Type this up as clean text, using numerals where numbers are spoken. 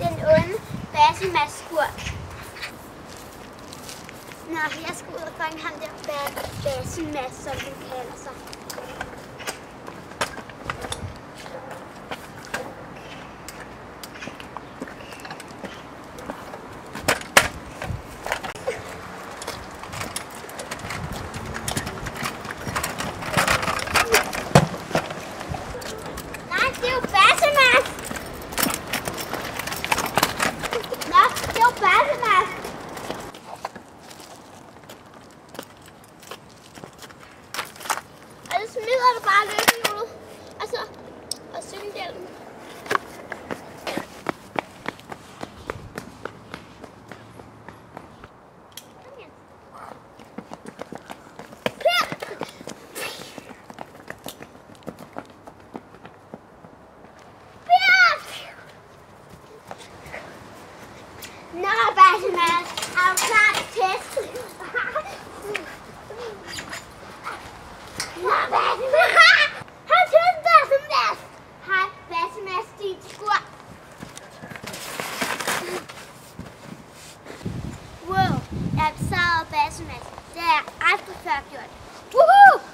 den onde Basse-Mads-skurk. Nå, jeg skal ud og fange ham der Basse-Mads, som han kalder sig. Og så smider du bare løbehjulet, og cykelhjelmen. Nå, Basse-Mads, er du klar til test? Nå, Basse-Mads! Hej til Basse-Mads! Hej, Basse-Mads, din skurk. Wow, jeg er besejret Basse-Mads. Det har jeg aldrig før gjort. Woohoo!